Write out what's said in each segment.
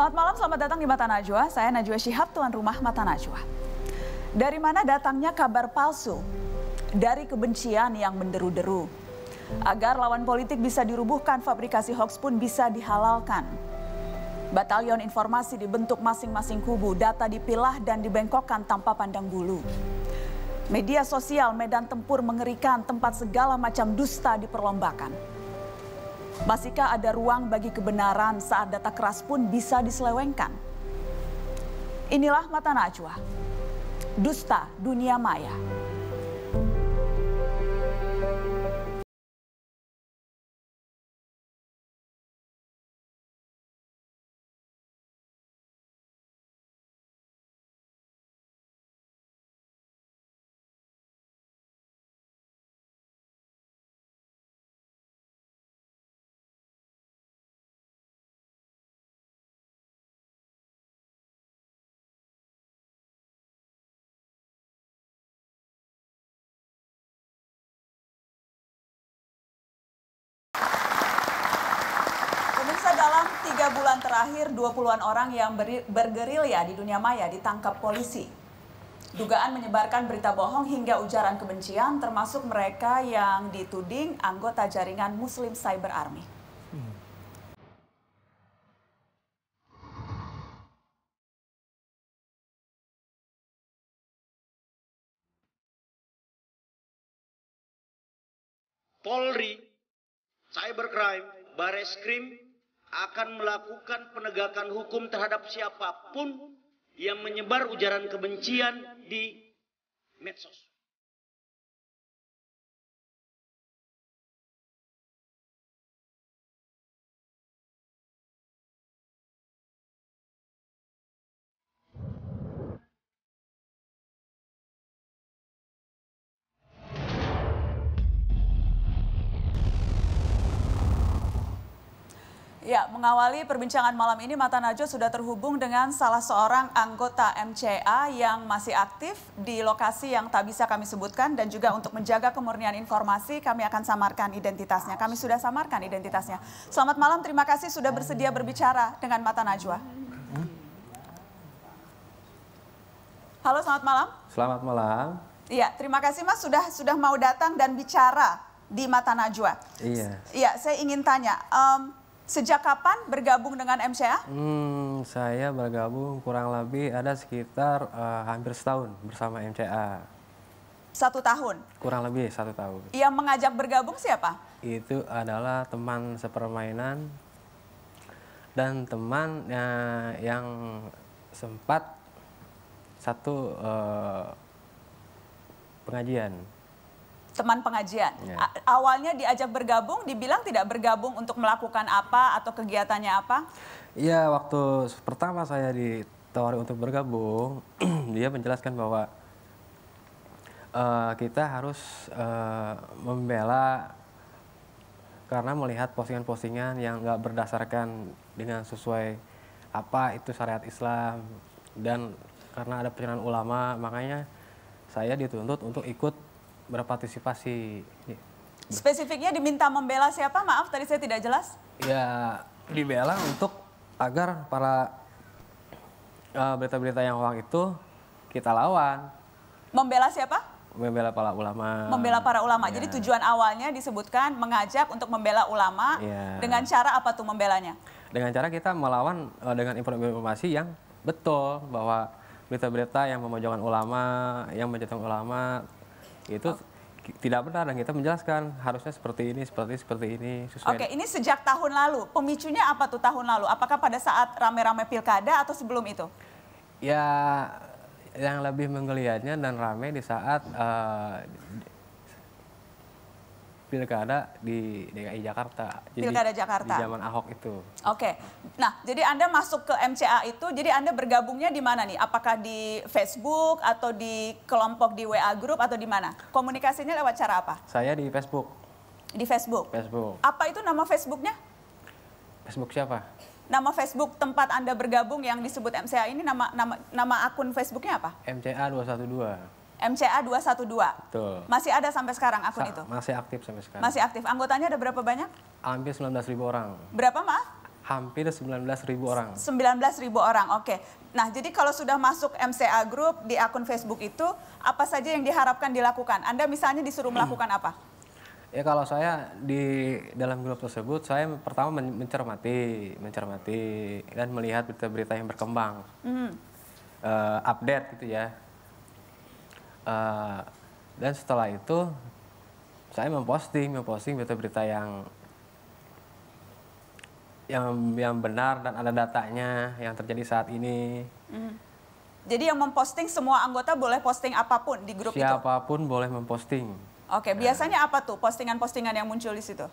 Selamat malam, selamat datang di Mata Najwa. Saya Najwa Shihab, tuan rumah Mata Najwa. Dari mana datangnya kabar palsu? Dari kebencian yang menderu-deru. Agar lawan politik bisa dirubuhkan, fabrikasi hoaks pun bisa dihalalkan. Batalion informasi dibentuk masing-masing kubu, data dipilah dan dibengkokkan tanpa pandang bulu. Media sosial medan tempur mengerikan, tempat segala macam dusta diperlombakan. Masihkah ada ruang bagi kebenaran saat data keras pun bisa diselewengkan? Inilah Mata Najwa, dusta dunia maya. Dalam 3 bulan terakhir, 20-an orang yang bergerilya di dunia maya ditangkap polisi. Dugaan menyebarkan berita bohong hingga ujaran kebencian, termasuk mereka yang dituding anggota jaringan Muslim Cyber Army. Polri, Cybercrime, Bareskrim akan melakukan penegakan hukum terhadap siapapun yang menyebar ujaran kebencian di medsos. Ya, mengawali perbincangan malam ini, Mata Najwa sudah terhubung dengan salah seorang anggota MCA yang masih aktif di lokasi yang tak bisa kami sebutkan, dan juga untuk menjaga kemurnian informasi kami akan samarkan identitasnya. Kami sudah samarkan identitasnya. Selamat malam, terima kasih sudah bersedia berbicara dengan Mata Najwa. Halo, selamat malam. Selamat malam. Iya, terima kasih Mas sudah mau datang dan bicara di Mata Najwa. Iya. Iya, saya ingin tanya, sejak kapan bergabung dengan MCA? Saya bergabung kurang lebih ada sekitar hampir setahun bersama MCA. 1 tahun? Kurang lebih 1 tahun. Yang mengajak bergabung siapa? Itu adalah teman sepermainan dan teman yang sempat satu pengajian. Teman pengajian. Ya. Awalnya diajak bergabung, dibilang tidak bergabung untuk melakukan apa atau kegiatannya apa? Iya, waktu pertama saya ditawari untuk bergabung, dia menjelaskan bahwa kita harus membela karena melihat postingan-postingan yang nggak berdasarkan dengan sesuai apa itu syariat Islam, dan karena ada pimpinan ulama, makanya saya dituntut untuk ikut berpartisipasi. Spesifiknya diminta membela siapa? Maaf, tadi saya tidak jelas. Ya, dibela untuk agar para berita-berita yang hoax itu kita lawan. Membela siapa? Membela para ulama. Membela para ulama. Ya. Jadi tujuan awalnya disebutkan mengajak untuk membela ulama. Ya. Dengan cara apa tuh membelanya? Dengan cara kita melawan dengan informasi yang betul, bahwa berita-berita yang memojokkan ulama, yang menjatuhkan ulama itu tidak benar, dan kita menjelaskan harusnya seperti ini, seperti ini. Oke, ini sejak tahun lalu. Pemicunya apa tuh tahun lalu? Apakah pada saat rame-rame pilkada atau sebelum itu? Ya, yang lebih menggeliatnya dan rame di saat pilkada di DKI Jakarta. Pilkada Jakarta. Di zaman Ahok itu. Oke. Nah, jadi Anda masuk ke MCA itu, jadi Anda bergabungnya di mana nih? Apakah di Facebook atau di kelompok di WA Group atau di mana? Komunikasinya lewat cara apa? Saya di Facebook. Di Facebook? Facebook. Apa itu nama Facebooknya? Facebook siapa? Nama Facebook tempat Anda bergabung yang disebut MCA ini, nama akun Facebooknya apa? MCA 212. MCA 212. Betul. Masih ada sampai sekarang akun itu? Masih aktif sampai sekarang. Masih aktif. Anggotanya ada berapa banyak? Hampir 19.000 orang. Berapa, maaf? Hampir 19.000 orang. 19.000 orang, oke. Nah, jadi kalau sudah masuk MCA Group di akun Facebook itu, apa saja yang diharapkan dilakukan? Anda misalnya disuruh melakukan apa? Ya kalau saya di dalam grup tersebut, saya pertama mencermati dan melihat berita-berita yang berkembang, update gitu ya. Dan setelah itu saya memposting berita-berita yang benar dan ada datanya yang terjadi saat ini. Jadi yang memposting semua anggota boleh posting apapun di grup itu? Siapapun boleh memposting. Oke, biasanya apa tuh postingan-postingan yang muncul di situ?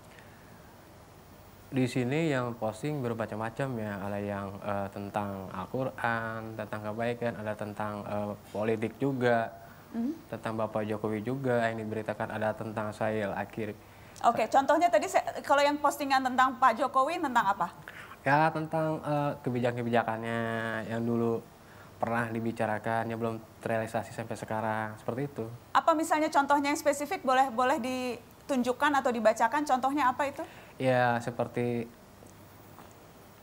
Di sini yang posting bermacam-macam ya, ada yang tentang Al-Quran, tentang kebaikan, ada tentang politik juga, tentang Bapak Jokowi juga yang diberitakan, ada tentang Syahil Akhir. Oke, contohnya tadi kalau yang postingan tentang Pak Jokowi tentang apa? Ya tentang kebijakan-kebijakannya yang dulu pernah dibicarakan yang belum terrealisasi sampai sekarang, seperti itu. Apa misalnya contohnya yang spesifik boleh ditunjukkan atau dibacakan, contohnya apa itu? Ya seperti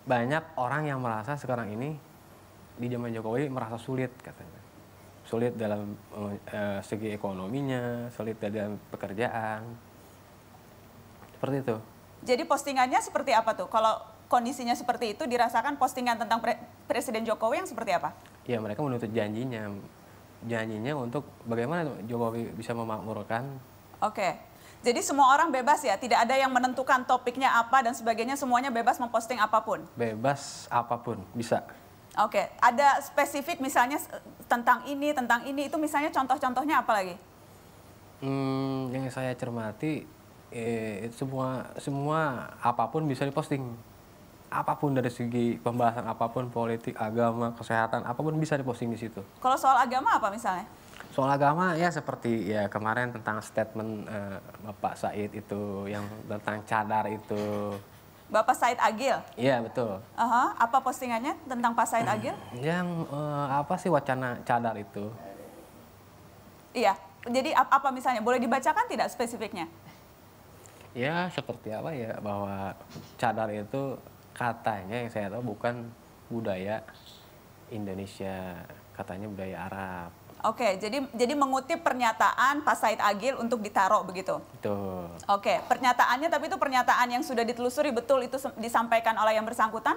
banyak orang yang merasa sekarang ini di zaman Jokowi merasa sulit katanya. Sulit dalam segi ekonominya, sulit dalam pekerjaan. Seperti itu. Jadi postingannya seperti apa tuh? Kalau kondisinya seperti itu dirasakan postingan tentang Presiden Jokowi yang seperti apa? Ya mereka menuntut janjinya untuk bagaimana Jokowi bisa memakmurkan. Oke, jadi semua orang bebas ya, tidak ada yang menentukan topiknya apa dan sebagainya, semuanya bebas memposting apapun? Bebas apapun, bisa. Oke, ada spesifik misalnya tentang ini, itu misalnya contoh-contohnya apa lagi? Yang saya cermati, semua apapun bisa diposting. Apapun dari segi pembahasan apapun, politik, agama, kesehatan, apapun bisa diposting di situ. Kalau soal agama apa misalnya? Soal agama ya seperti ya kemarin tentang statement Bapak Said itu yang tentang cadar itu. Bapak Said Agil? Iya betul. Apa postingannya tentang Pak Said Agil? Yang apa sih wacana cadar itu? Iya, jadi apa misalnya? Boleh dibacakan tidak spesifiknya? Ya seperti apa ya, bahwa cadar itu katanya yang saya tahu bukan budaya Indonesia, katanya budaya Arab. Oke, jadi mengutip pernyataan Pak Said Agil untuk ditaruh begitu? Betul. Oke, pernyataannya tapi itu pernyataan yang sudah ditelusuri betul itu disampaikan oleh yang bersangkutan?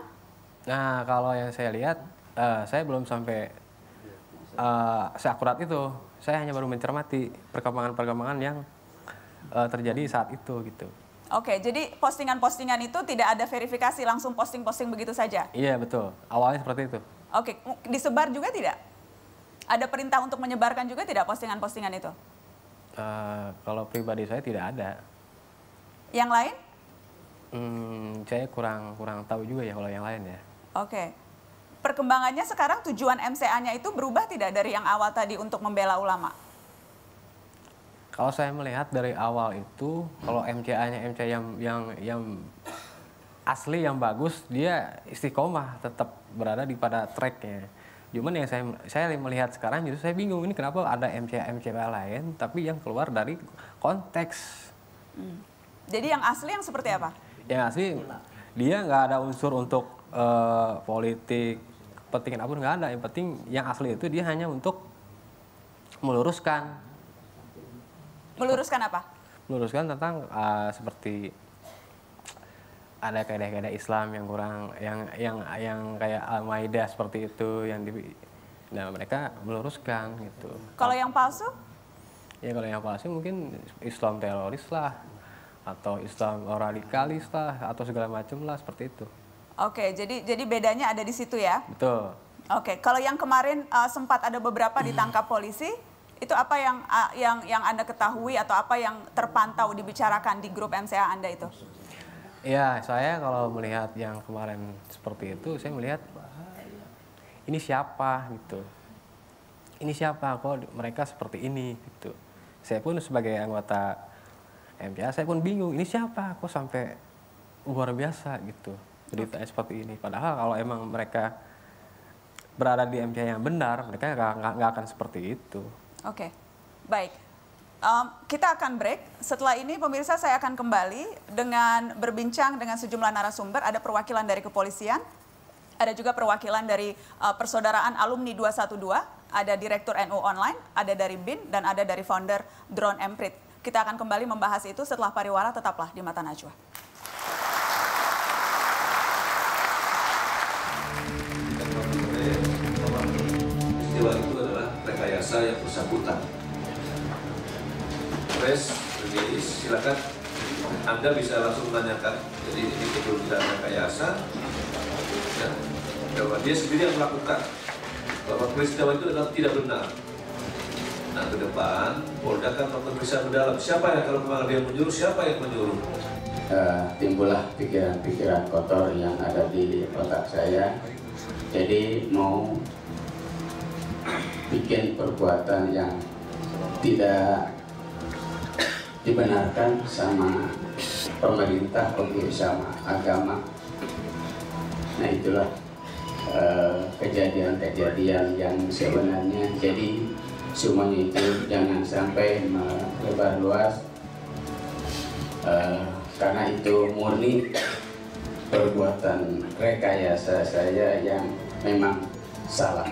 Nah kalau yang saya lihat, saya belum sampai seakurat itu. Saya hanya baru mencermati perkembangan-perkembangan yang terjadi saat itu gitu. Oke, jadi postingan-postingan itu tidak ada verifikasi, langsung posting-posting begitu saja? Iya betul, awalnya seperti itu. Oke, disebar juga tidak? Ada perintah untuk menyebarkan juga tidak postingan-postingan itu? Kalau pribadi saya tidak ada. Yang lain? Saya kurang tahu juga ya kalau yang lain ya. Oke. Perkembangannya sekarang tujuan MCA-nya itu berubah tidak dari yang awal tadi untuk membela ulama? Kalau saya melihat dari awal itu, kalau MCA-nya yang asli, yang bagus, dia istiqomah, tetap berada pada tracknya. Cuman yang saya melihat sekarang justru saya bingung, ini kenapa ada MCA lain, tapi yang keluar dari konteks. Jadi yang asli yang seperti apa? Yang asli, dia nggak ada unsur untuk politik, kepentingan apapun nggak ada. Yang penting yang asli itu dia hanya untuk meluruskan. Meluruskan apa? Meluruskan tentang seperti ada kaidah-kaidah Islam yang kurang, yang kayak Al-Maidah seperti itu, nah mereka meluruskan gitu. Kalau yang palsu? Ya kalau yang palsu mungkin Islam teroris lah, atau Islam radikalis lah, atau segala macam lah seperti itu. Oke, jadi bedanya ada di situ ya? Betul. Oke, kalau yang kemarin sempat ada beberapa ditangkap polisi, itu apa yang Anda ketahui atau apa yang terpantau dibicarakan di grup MCA Anda itu? Ya, saya kalau melihat yang kemarin seperti itu, saya melihat ini siapa gitu. Ini siapa kok mereka seperti ini gitu. Saya pun sebagai anggota MCA, saya pun bingung, ini siapa kok sampai luar biasa gitu. Beritanya seperti ini. Padahal kalau emang mereka berada di MCA yang benar, mereka nggak akan seperti itu. Oke, baik. Kita akan break. Setelah ini pemirsa saya akan kembali dengan berbincang dengan sejumlah narasumber. Ada perwakilan dari kepolisian, ada juga perwakilan dari Persaudaraan Alumni 212, ada Direktur NU Online, ada dari BIN, dan ada dari founder Drone Emprit. Kita akan kembali membahas itu setelah pariwara. Tetaplah di Mata Najwa. Peristiwa itu adalah rekayasa yang bersangkutan. Pres, silakan Anda bisa langsung menanyakan. Jadi ini betul tidak rekayasa, ya, bahwa dia sendiri yang melakukan, bahwa peristiwa itu adalah tidak benar. Nah, ke depan Polda akan memeriksa mendalam siapa yang, kalau memang dia menyuruh, siapa yang menyuruh. Timbullah pikiran-pikiran kotor yang ada di otak saya. Jadi mau bikin perbuatan yang tidak dibenarkan sama pemerintah, sama agama. Nah, itulah kejadian-kejadian yang sebenarnya. Jadi semuanya itu jangan sampai melebar luas, karena itu murni perbuatan rekayasa saya yang memang salah.